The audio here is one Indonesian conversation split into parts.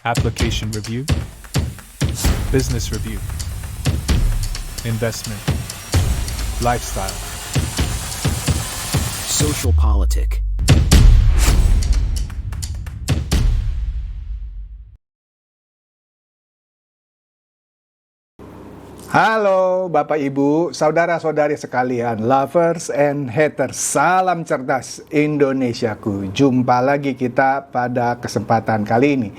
application review, business review, investment, lifestyle, social politic. Halo Bapak Ibu, saudara-saudari sekalian, lovers and haters, salam cerdas Indonesiaku. Jumpa lagi kita pada kesempatan kali ini.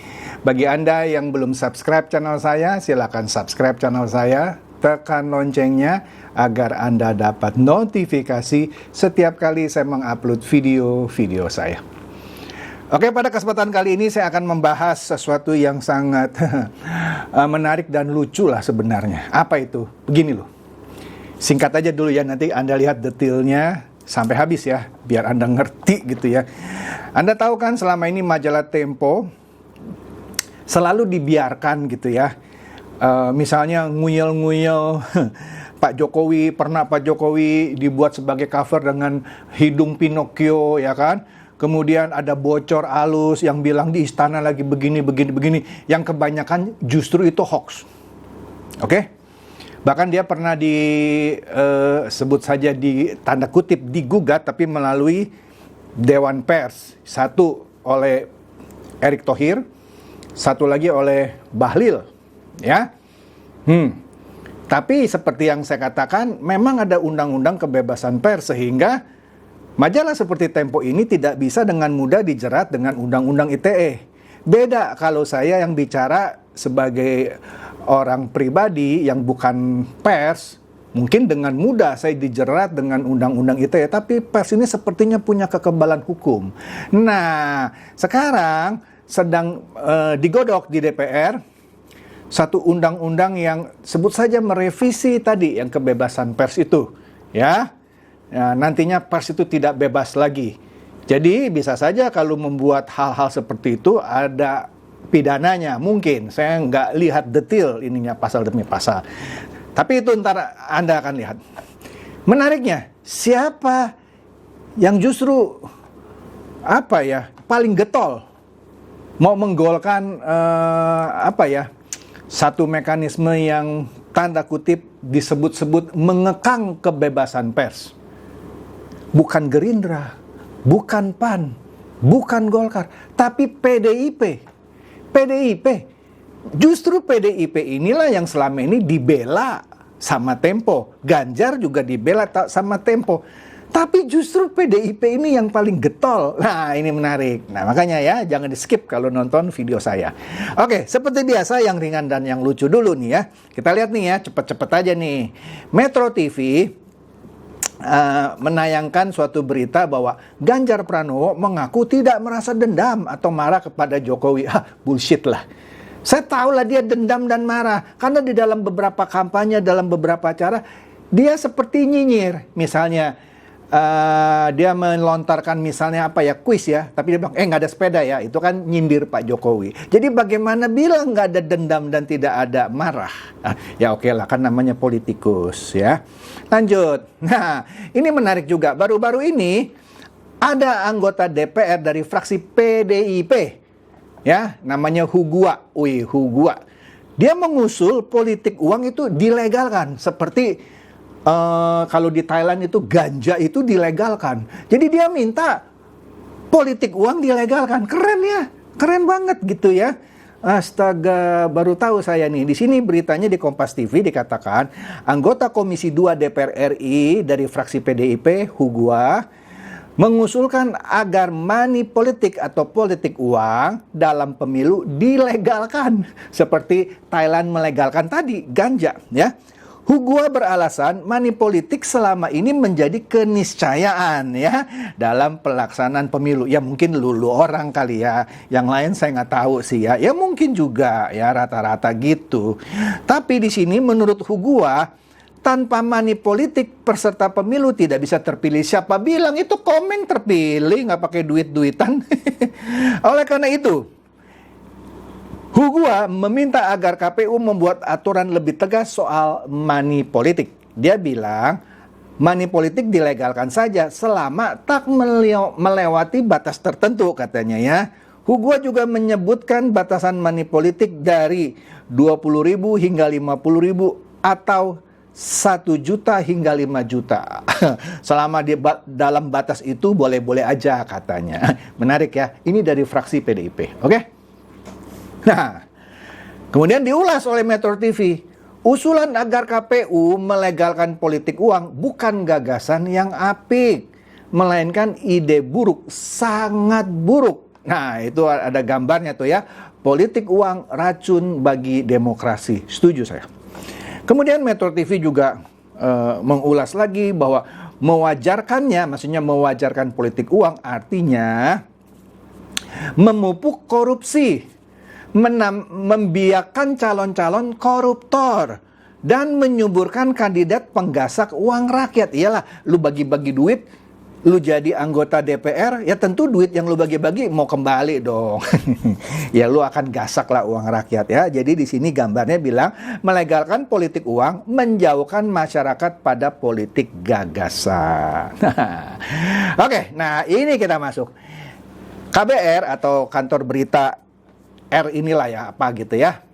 Bagi Anda yang belum subscribe channel saya, silakan subscribe channel saya, tekan loncengnya agar Anda dapat notifikasi setiap kali saya mengupload video-video saya. Oke, pada kesempatan kali ini saya akan membahas sesuatu yang sangat menarik dan lucu lah sebenarnya. Apa itu? Begini loh. Singkat aja dulu ya, nanti Anda lihat detailnya sampai habis ya, biar Anda ngerti gitu ya. Anda tahu kan selama ini majalah Tempo selalu dibiarkan gitu ya. Misalnya nguyel-nguyel Pak Jokowi, pernah Pak Jokowi dibuat sebagai cover dengan hidung Pinocchio ya kan. Kemudian ada bocor halus yang bilang di istana lagi begini. Yang kebanyakan justru itu hoax. Oke? Bahkan dia pernah disebut saja di tanda kutip digugat, tapi melalui Dewan Pers. Satu oleh Erick Thohir, satu lagi oleh Bahlil. Ya. Tapi seperti yang saya katakan, memang ada undang-undang kebebasan pers sehingga majalah seperti Tempo ini tidak bisa dengan mudah dijerat dengan Undang-Undang ITE. Beda kalau saya yang bicara sebagai orang pribadi yang bukan pers, mungkin dengan mudah saya dijerat dengan Undang-Undang ITE, tapi pers ini sepertinya punya kekebalan hukum. Nah, sekarang sedang digodok di DPR satu undang-undang yang sebut saja merevisi tadi yang kebebasan pers itu, ya. Ya, nantinya pers itu tidak bebas lagi. Jadi bisa saja kalau membuat hal-hal seperti itu ada pidananya mungkin. Saya nggak lihat detail ininya pasal demi pasal. Tapi itu ntar Anda akan lihat. Menariknya, siapa yang justru paling getol mau menggolkan satu mekanisme yang tanda kutip disebut-sebut mengekang kebebasan pers. Bukan Gerindra, bukan PAN, bukan Golkar, tapi PDIP. Justru PDIP inilah yang selama ini dibela sama Tempo. Ganjar juga dibela sama Tempo. Tapi justru PDIP ini yang paling getol. Nah, ini menarik. Nah, makanya ya, jangan di-skip kalau nonton video saya. Oke, seperti biasa yang ringan dan yang lucu dulu nih ya. Kita lihat nih ya, cepet-cepet aja nih. Metro TV menayangkan suatu berita bahwa Ganjar Pranowo mengaku tidak merasa dendam atau marah kepada Jokowi. Bullshit lah. Saya tahu lah dia dendam dan marah. Karena di dalam beberapa kampanye, dalam beberapa acara, dia seperti nyinyir. Misalnya, dia melontarkan misalnya kuis ya. Tapi dia bilang, nggak ada sepeda ya. Itu kan nyindir Pak Jokowi. Jadi bagaimana bilang nggak ada dendam dan tidak ada marah? Ya oke lah, kan namanya politikus ya. Lanjut. Nah, ini menarik juga. Baru-baru ini ada anggota DPR dari fraksi PDIP. Ya, namanya Hugua. Hugua. Dia mengusul politik uang itu dilegalkan. Seperti kalau di Thailand itu ganja itu dilegalkan. Jadi dia minta politik uang dilegalkan. Keren ya. Keren banget gitu ya. Astaga, baru tahu saya nih. Di sini beritanya di Kompas TV dikatakan anggota Komisi 2 DPR RI dari fraksi PDIP, Hugua, mengusulkan agar money politik atau politik uang dalam pemilu dilegalkan seperti Thailand melegalkan tadi ganja ya. Hugua beralasan money politik selama ini menjadi keniscayaan ya dalam pelaksanaan pemilu. Ya mungkin lulu orang kali ya. Yang lain saya nggak tahu sih ya. Ya mungkin juga ya rata-rata gitu. Tapi di sini menurut Hugua tanpa money politik peserta pemilu tidak bisa terpilih. Siapa bilang itu Komeng terpilih nggak pakai duit-duitan? Oleh karena itu Hugua meminta agar KPU membuat aturan lebih tegas soal money politik. Dia bilang, money politik dilegalkan saja selama tak melewati batas tertentu katanya ya. Hugua juga menyebutkan batasan money politik dari 20.000 hingga 50.000 atau 1 juta hingga 5 juta. Selama dalam batas itu boleh-boleh aja katanya. Menarik ya, ini dari fraksi PDIP. Oke? Nah, kemudian diulas oleh Metro TV. Usulan agar KPU melegalkan politik uang bukan gagasan yang apik, melainkan ide buruk, sangat buruk. Nah, itu ada gambarnya tuh ya. Politik uang racun bagi demokrasi. Setuju saya. Kemudian Metro TV juga mengulas lagi bahwa mewajarkannya, maksudnya mewajarkan politik uang artinya memupuk korupsi, membiarkan calon-calon koruptor, dan menyuburkan kandidat penggasak uang rakyat. Iyalah, lu bagi-bagi duit, lu jadi anggota DPR, ya tentu duit yang lu bagi-bagi mau kembali dong. Ya lu akan gasak lah uang rakyat ya. Jadi di sini gambarnya bilang melegalkan politik uang, menjauhkan masyarakat pada politik gagasan. Oke, nah ini kita masuk. KBR atau kantor berita R inilah ya apa gitu ya.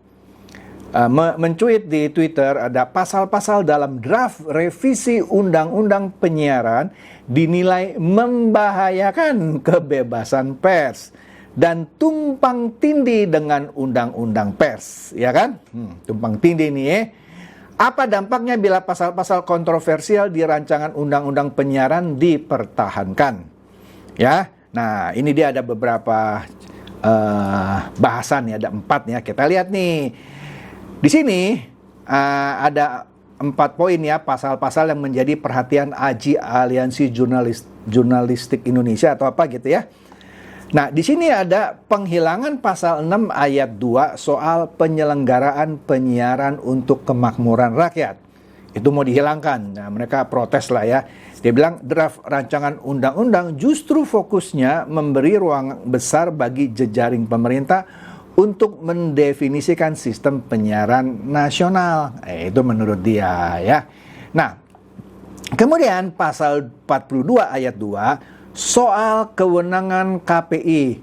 Mencuit di Twitter ada pasal-pasal dalam draft revisi undang-undang penyiaran dinilai membahayakan kebebasan pers dan tumpang tindih dengan undang-undang pers, ya kan? Tumpang tindih nih ya. Apa dampaknya bila pasal-pasal kontroversial di rancangan undang-undang penyiaran dipertahankan? Ya, nah ini dia ada beberapa bahasan ya, ada 4 ya. Kita lihat nih. Di sini ada 4 poin ya, pasal-pasal yang menjadi perhatian AJI, Aliansi Jurnalistik Indonesia atau apa gitu ya. Nah, di sini ada penghilangan pasal 6 ayat 2 soal penyelenggaraan penyiaran untuk kemakmuran rakyat. Itu mau dihilangkan. Nah, mereka protes lah ya. Dia bilang draft rancangan undang-undang justru fokusnya memberi ruang besar bagi jejaring pemerintah untuk mendefinisikan sistem penyiaran nasional. Itu menurut dia ya. Nah, kemudian pasal 42 ayat 2 soal kewenangan KPI,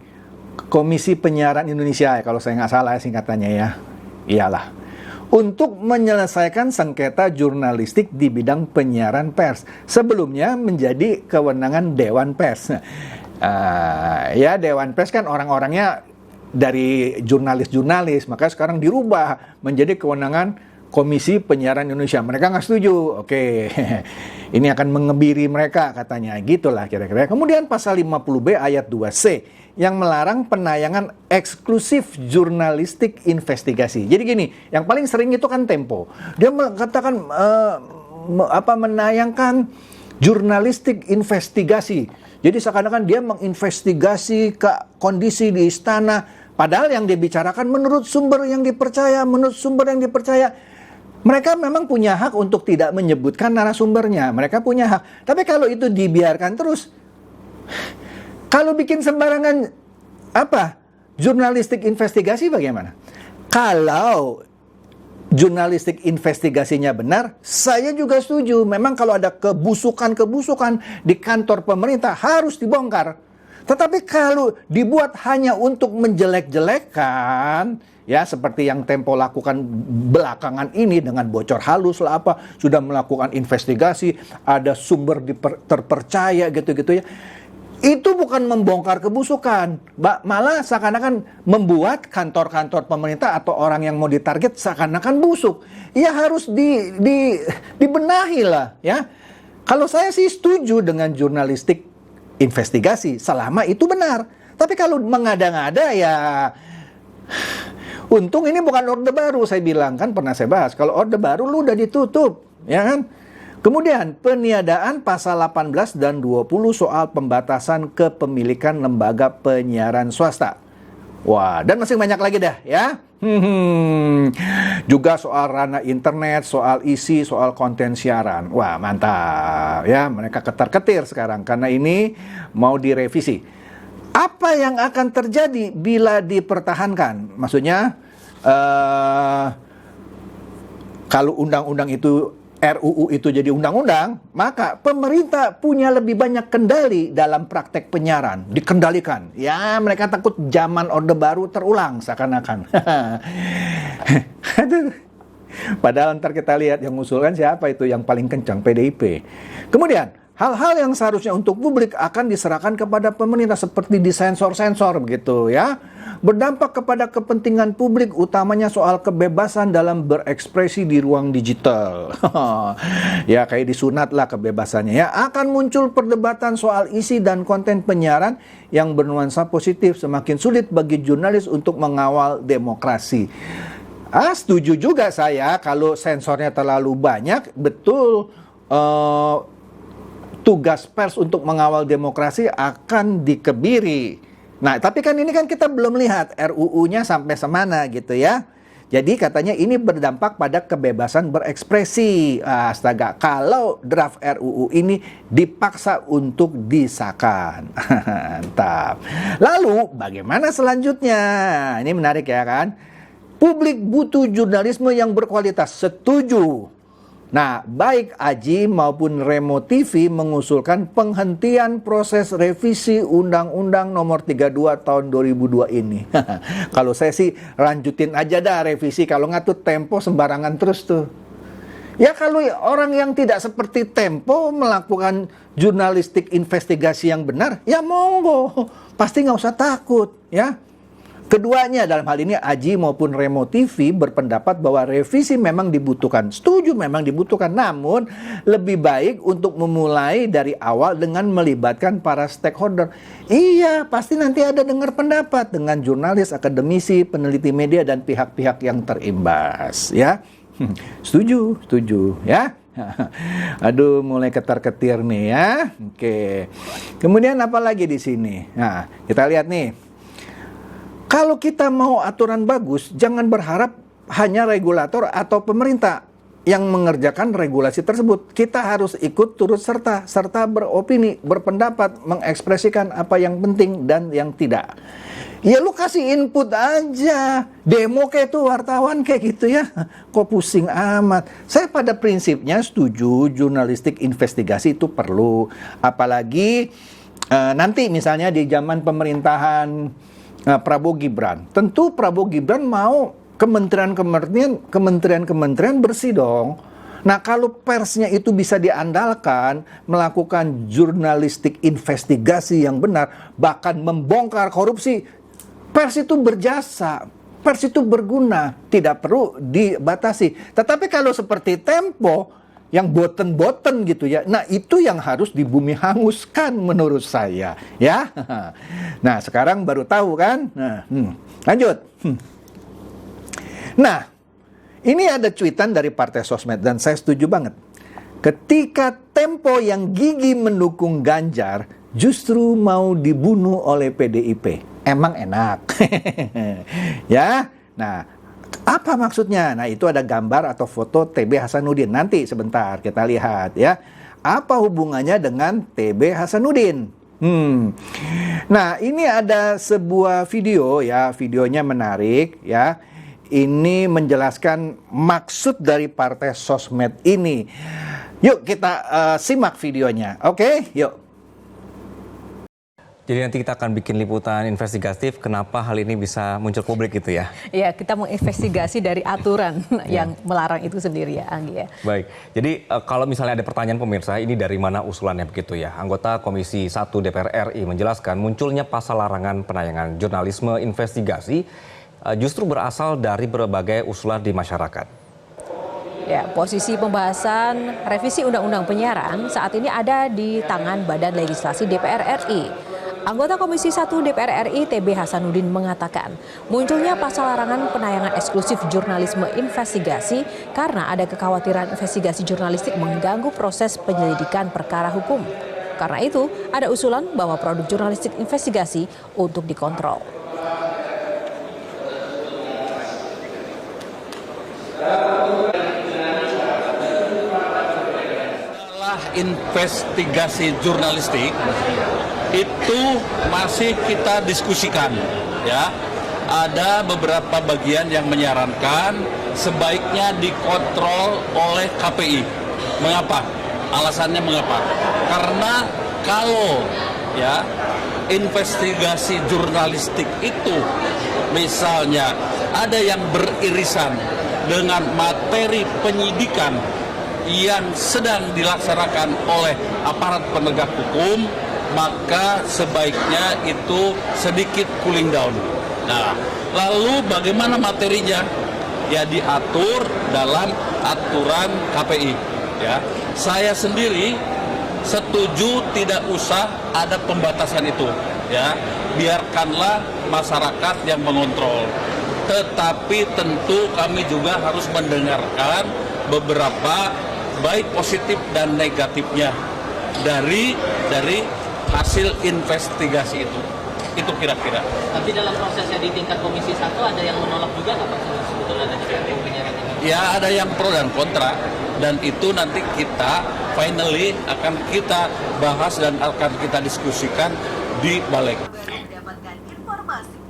Komisi Penyiaran Indonesia ya, kalau saya nggak salah ya singkatannya ya. Iyalah. Untuk menyelesaikan sengketa jurnalistik di bidang penyiaran pers. Sebelumnya menjadi kewenangan Dewan Pers. Ya Dewan Pers kan orang-orangnya dari jurnalis-jurnalis, maka sekarang dirubah menjadi kewenangan Komisi Penyiaran Indonesia. Mereka nggak setuju. Oke, ini akan mengebiri mereka katanya. Gitulah kira-kira. Kemudian pasal 50B ayat 2C yang melarang penayangan eksklusif jurnalistik investigasi. Jadi gini, yang paling sering itu kan Tempo. Dia mengatakan menayangkan jurnalistik investigasi. Jadi seakan-akan dia menginvestigasi ke kondisi di istana. Padahal yang dibicarakan menurut sumber yang dipercaya, mereka memang punya hak untuk tidak menyebutkan narasumbernya. Mereka punya hak. Tapi kalau itu dibiarkan terus, kalau bikin sembarangan jurnalistik investigasi bagaimana? Kalau jurnalistik investigasinya benar, saya juga setuju. Memang kalau ada kebusukan-kebusukan di kantor pemerintah harus dibongkar. Tetapi kalau dibuat hanya untuk menjelek-jelekkan, ya seperti yang Tempo lakukan belakangan ini dengan bocor halus lah apa, sudah melakukan investigasi, ada sumber terpercaya gitu-gitu ya. Itu bukan membongkar kebusukan, malah seakan-akan membuat kantor-kantor pemerintah atau orang yang mau ditarget seakan-akan busuk. Ya harus dibenahi lah ya. Kalau saya sih setuju dengan jurnalistik investigasi selama itu benar. Tapi kalau mengada-ngada ya, untung ini bukan orde baru, saya bilang kan pernah saya bahas. Kalau orde baru lu udah ditutup, ya kan? Kemudian peniadaan pasal 18 dan 20 soal pembatasan kepemilikan lembaga penyiaran swasta. Wah, dan masih banyak lagi dah ya. Juga soal ranah internet, soal isi, soal konten siaran. Wah, mantap ya. Mereka ketar-ketir sekarang karena ini mau direvisi. Apa yang akan terjadi bila dipertahankan? Maksudnya kalau undang-undang itu RUU itu jadi undang-undang, maka pemerintah punya lebih banyak kendali dalam praktek penyiaran, dikendalikan. Ya, mereka takut zaman Orde Baru terulang seakan-akan. Aduh. Padahal ntar kita lihat yang mengusulkan siapa itu yang paling kencang, PDIP. Kemudian, hal-hal yang seharusnya untuk publik akan diserahkan kepada pemerintah seperti disensor-sensor begitu ya. Berdampak kepada kepentingan publik utamanya soal kebebasan dalam berekspresi di ruang digital. Ya kayak disunat lah kebebasannya ya. Akan muncul perdebatan soal isi dan konten penyiaran yang bernuansa positif, semakin sulit bagi jurnalis untuk mengawal demokrasi. Setuju juga saya kalau sensornya terlalu banyak, betul tugas pers untuk mengawal demokrasi akan dikebiri. Nah, tapi kan ini kan kita belum lihat RUU-nya sampai semana gitu ya. Jadi katanya ini berdampak pada kebebasan berekspresi. Astaga, kalau draft RUU ini dipaksa untuk disahkan. Mantap. Lalu, bagaimana selanjutnya? Ini menarik ya kan? Publik butuh jurnalisme yang berkualitas. Setuju. Nah, baik Aji maupun Remo TV mengusulkan penghentian proses revisi Undang-Undang Nomor 32 Tahun 2002 ini. Kalau saya sih lanjutin aja dah revisi, kalau nggak tuh Tempo sembarangan terus tuh. Ya kalau orang yang tidak seperti Tempo melakukan jurnalistik investigasi yang benar, ya monggo, pasti nggak usah takut ya. Keduanya dalam hal ini Aji maupun Remo TV berpendapat bahwa revisi memang dibutuhkan. Setuju memang dibutuhkan, namun lebih baik untuk memulai dari awal dengan melibatkan para stakeholder. Iya, pasti nanti ada dengar pendapat dengan jurnalis, akademisi, peneliti media, dan pihak-pihak yang terimbas. Ya, setuju ya. Aduh, mulai ketar-ketir nih ya. Oke. Kemudian apa lagi di sini? Nah, kita lihat nih. Kalau kita mau aturan bagus, jangan berharap hanya regulator atau pemerintah yang mengerjakan regulasi tersebut. Kita harus ikut turut serta beropini, berpendapat, mengekspresikan apa yang penting dan yang tidak. Ya lu kasih input aja, demo kayak itu wartawan kayak gitu ya. Kok pusing amat. Saya pada prinsipnya setuju jurnalistik investigasi itu perlu. Apalagi nanti misalnya di zaman pemerintahan Prabowo Gibran. Tentu Prabowo Gibran mau kementerian bersih dong. Nah, kalau persnya itu bisa diandalkan melakukan jurnalistik investigasi yang benar, bahkan membongkar korupsi, pers itu berjasa, pers itu berguna, tidak perlu dibatasi. Tetapi kalau seperti Tempo yang boten-boten gitu ya. Nah, itu yang harus dibumi hanguskan menurut saya, ya. Nah, sekarang baru tahu kan? Nah, lanjut. Nah, ini ada cuitan dari Partai Sosmed dan saya setuju banget. Ketika Tempo yang gigih mendukung Ganjar justru mau dibunuh oleh PDIP. Emang enak. Ya. Nah, apa maksudnya? Nah, itu ada gambar atau foto TB Hasanuddin. Nanti sebentar kita lihat ya. Apa hubungannya dengan TB Hasanuddin? Nah, ini ada sebuah video ya. Videonya menarik ya. Ini menjelaskan maksud dari Partai Sosmed ini. Yuk kita simak videonya. Oke, yuk. Jadi nanti kita akan bikin liputan investigatif kenapa hal ini bisa muncul publik gitu ya? Iya, kita menginvestigasi dari aturan yang melarang itu sendiri ya, Anggi ya. Baik, jadi kalau misalnya ada pertanyaan pemirsa, ini dari mana usulannya begitu ya? Anggota Komisi 1 DPR RI menjelaskan munculnya pasal larangan penayangan jurnalisme investigasi justru berasal dari berbagai usulan di masyarakat. Ya, posisi pembahasan revisi Undang-Undang Penyiaran saat ini ada di tangan Badan Legislasi DPR RI. Anggota Komisi 1 DPR RI TB Hasanuddin mengatakan munculnya pasal larangan penayangan eksklusif jurnalisme investigasi karena ada kekhawatiran investigasi jurnalistik mengganggu proses penyelidikan perkara hukum. Karena itu, ada usulan bahwa produk jurnalistik investigasi untuk dikontrol. Investigasi jurnalistik itu masih kita diskusikan ya. Ada beberapa bagian yang menyarankan sebaiknya dikontrol oleh KPI Mengapa? Alasannya mengapa? Karena kalau ya investigasi jurnalistik itu misalnya ada yang beririsan dengan materi penyidikan yang sedang dilaksanakan oleh aparat penegak hukum, maka sebaiknya itu sedikit cooling down. Nah, lalu bagaimana materinya? Ya diatur dalam aturan KPI. Ya, saya sendiri setuju tidak usah ada pembatasan itu. Ya, biarkanlah masyarakat yang mengontrol. Tetapi tentu kami juga harus mendengarkan beberapa baik positif dan negatifnya dari hasil investigasi itu. Itu kira-kira. Tapi dalam prosesnya di tingkat Komisi 1 ada yang menolak juga nggak Pak sebetulnya dari penyiaran ini? Ya ada yang pro dan kontra, dan itu nanti kita finally akan kita bahas dan akan kita diskusikan di Balik.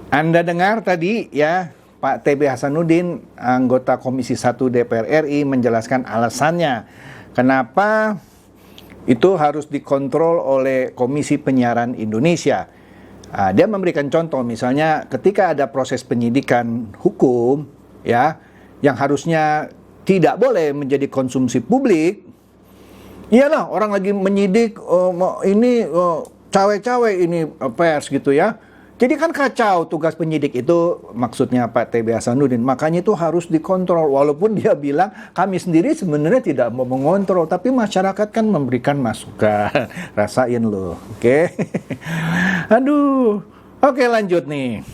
Anda dengar tadi ya, Pak TB Hasanuddin, anggota Komisi 1 DPR RI menjelaskan alasannya kenapa itu harus dikontrol oleh Komisi Penyiaran Indonesia. Dia memberikan contoh, misalnya ketika ada proses penyidikan hukum ya, yang harusnya tidak boleh menjadi konsumsi publik. Iyalah, orang lagi menyidik ini cawe-cawe ini pers gitu ya. Jadi kan kacau tugas penyidik itu, maksudnya Pak TB Hasanuddin. Makanya itu harus dikontrol, walaupun dia bilang kami sendiri sebenarnya tidak mau mengontrol, tapi masyarakat kan memberikan masukan. Rasain loh, oke? Aduh, oke lanjut nih.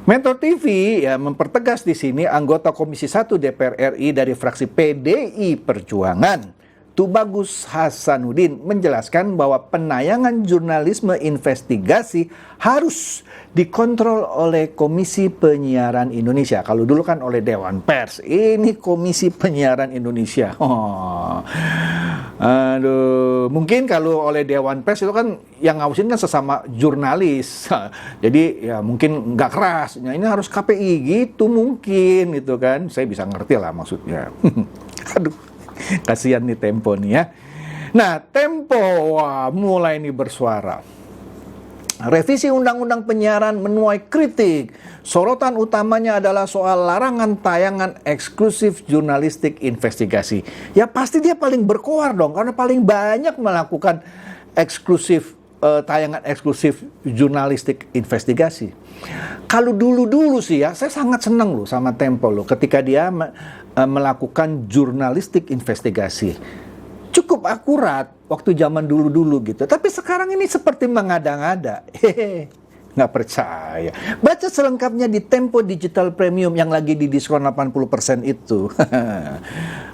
Metro TV ya mempertegas di sini anggota Komisi 1 DPR RI dari fraksi PDI Perjuangan, Tubagus Hasanuddin, menjelaskan bahwa penayangan jurnalisme investigasi harus dikontrol oleh Komisi Penyiaran Indonesia. Kalau dulu kan oleh Dewan Pers, ini Komisi Penyiaran Indonesia. Aduh, mungkin kalau oleh Dewan Pers itu kan yang ngawasin kan sesama jurnalis. Jadi ya mungkin nggak keras. Nah, ini harus KPI gitu mungkin itu kan. Saya bisa ngerti lah maksudnya. Aduh. Kasihan nih Tempo nih ya. Nah, Tempo mulai nih bersuara. Revisi Undang-Undang Penyiaran menuai kritik. Sorotan utamanya adalah soal larangan tayangan eksklusif jurnalistik investigasi. Ya pasti dia paling berkoar dong, karena paling banyak melakukan eksklusif tayangan eksklusif jurnalistik investigasi. Kalau dulu-dulu sih ya, saya sangat senang loh sama Tempo loh ketika dia melakukan jurnalistik investigasi. Cukup akurat waktu zaman dulu-dulu gitu. Tapi sekarang ini seperti mengada-ngada. Hehehe, nggak percaya. Baca selengkapnya di Tempo Digital Premium yang lagi di diskon 80% itu.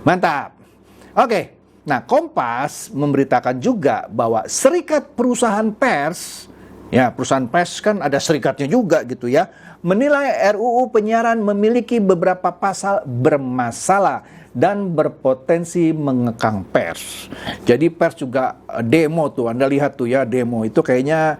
Mantap. Oke. Nah, Kompas memberitakan juga bahwa Serikat Perusahaan Pers, ya perusahaan pers kan ada serikatnya juga gitu ya, menilai RUU Penyiaran memiliki beberapa pasal bermasalah dan berpotensi mengekang pers. Jadi pers juga demo tuh, Anda lihat tuh ya, demo itu kayaknya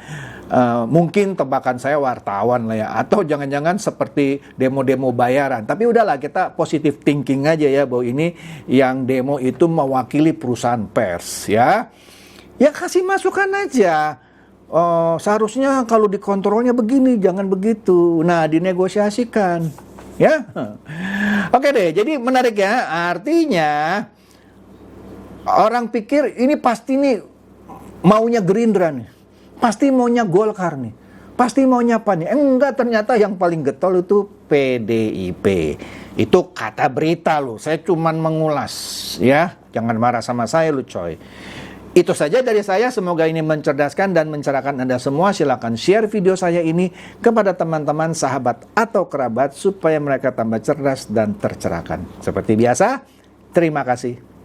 mungkin tebakan saya wartawan lah ya, atau jangan-jangan seperti demo-demo bayaran. Tapi udahlah, kita positive thinking aja ya, bahwa ini yang demo itu mewakili perusahaan pers ya. Ya kasih masukan aja. Seharusnya kalau dikontrolnya begini, jangan begitu. Nah, dinegosiasikan ya. Oke deh, jadi menarik ya. Artinya orang pikir ini pasti nih maunya Gerindra nih, pasti maunya Golkar nih, pasti maunya apa nih. Enggak, ternyata yang paling getol itu PDIP. Itu kata berita loh, saya cuman mengulas ya. Jangan marah sama saya lu coy. Itu saja dari saya, semoga ini mencerdaskan dan mencerahkan Anda semua. Silakan share video saya ini kepada teman-teman, sahabat, atau kerabat supaya mereka tambah cerdas dan tercerahkan. Seperti biasa, terima kasih.